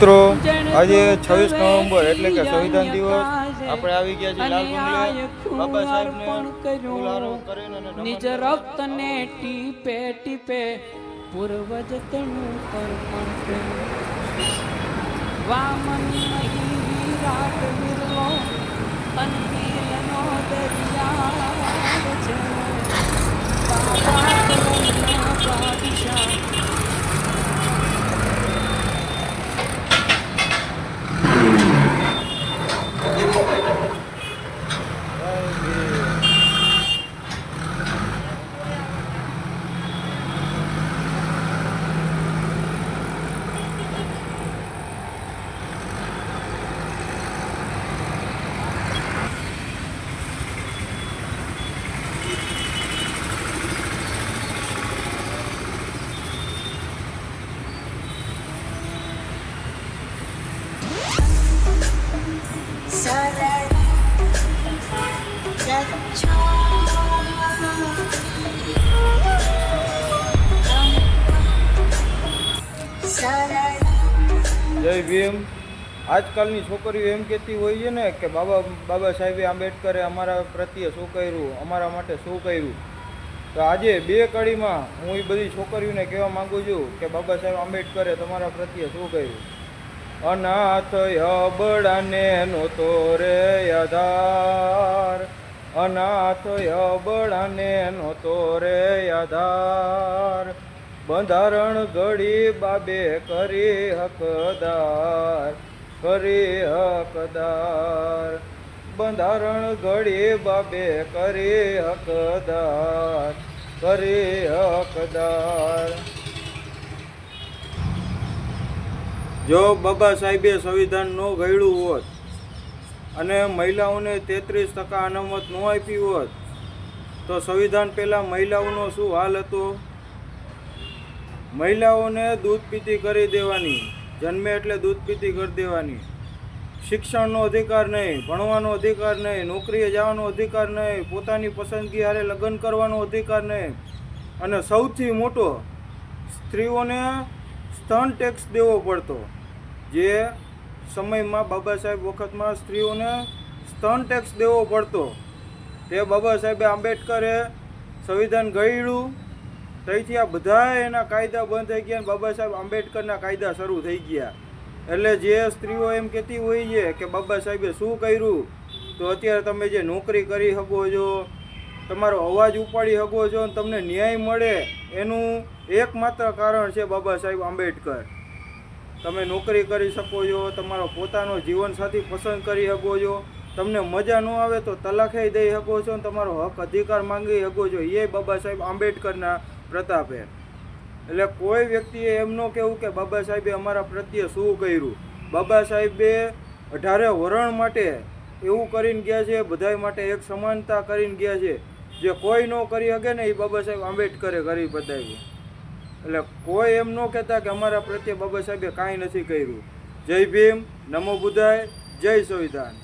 મિત્રો આજે 26 નવેમ્બર એટલે કે સંવિધાન દિવસ આપણે આવી ગયા છીએ લાલ બંગલે બાબા સાહેબને ફૂલહારો કરીને નિજ રક્તને ટીપે ટીપે પૂર્વજ તણું અર્પણ કર્યું વામન નહીં વિરાટ વિરલો અનહિલનો દરિયા છે બાબા કલમના બાદશાહ જય ભીમ. આજકાલની છોકરીઓ એમ કહેતી હોય છે ને કે બાબા સાહેબે આંબેડકરે અમારા પ્રત્યે શું કર્યું, અમારા માટે શું કર્યું. તો આજે બે કડીમાં હું એ બધી છોકરીઓને કહેવા માગું છું કે બાબા સાહેબ આંબેડકરે તમારા પ્રત્યે શું કર્યું. અનાથ અબળાને નહોતો રે આધાર, અનાથ અબળાને નહોતો રે આધાર, બંધારણ ઘડી બાબે કરી હકદાર, કરી હકદાર, બંધારણ ઘડી બાબે કરી હકદાર, કરી હકદાર. જો બાબા સાહેબે સંવિધાન ન ઘડ્યું હોત અને મહિલાઓને 33% અનામત ન આપી હોત તો સંવિધાન પહેલાં મહિલાઓનો શું હાલ હતો. મહિલાઓને દૂધ પીતી કરી દેવાની, જન્મે એટલે દૂધ પીતી કરી દેવાની, શિક્ષણનો અધિકાર નહીં, ભણવાનો અધિકાર નહીં, નોકરીએ જવાનો અધિકાર નહીં, પોતાની પસંદગી હારે લગ્ન કરવાનો અધિકાર નહીં, અને સૌથી મોટો સ્ત્રીઓને સ્તન ટેક્સ દેવો પડતો. જે સમયમાં બાબા સાહેબ વખતમાં સ્ત્રીઓને સ્તન ટેક્સ દેવો પડતો તે બાબા સાહેબે આંબેડકરે સંવિધાન ઘડ્યું. ત્યાંથી આ બધા એના કાયદા બંધ થઈ ગયા અને બાબા સાહેબ આંબેડકરના કાયદા શરૂ થઈ ગયા. એટલે જે સ્ત્રીઓ એમ કહેતી હોય છે કે બાબા સાહેબે શું કર્યું, તો અત્યારે તમે જે નોકરી કરી શકો છો, તમારો અવાજ ઉપાડી શકો છો અને તમને ન્યાય મળે એનું એકમાત્ર કારણ છે બાબા સાહેબ આંબેડકર. તમે નોકરી કરી શકો છો, તમારો પોતાનો જીવનસાથી પસંદ કરી શકો છો, તમને મજા ન આવે તો તલાખે દઈ શકો છો અને તમારો હક અધિકાર માંગી શકો છો. એ બાબા સાહેબ આંબેડકરના પ્રતાપે. એટલે કોઈ વ્યક્તિએ એમ ન કહેવું કે બાબા સાહેબે અમારા પ્રત્યે શું કર્યું. બાબા સાહેબે 18 વરણ માટે એવું કરીને ગયા છે, બધાય માટે એક સમાનતા કરીને ગયા છે. જે કોઈ ન કરી શકે ને એ બાબા સાહેબ આંબેડકરે કરી બતાવ્યું. એટલે કોઈ એમ ન કહેતા કે અમારા પ્રત્યે બાબા સાહેબે કાંઈ નથી કર્યું. જય ભીમ, નમો બુદ્ધાય, જય સંવિધાન.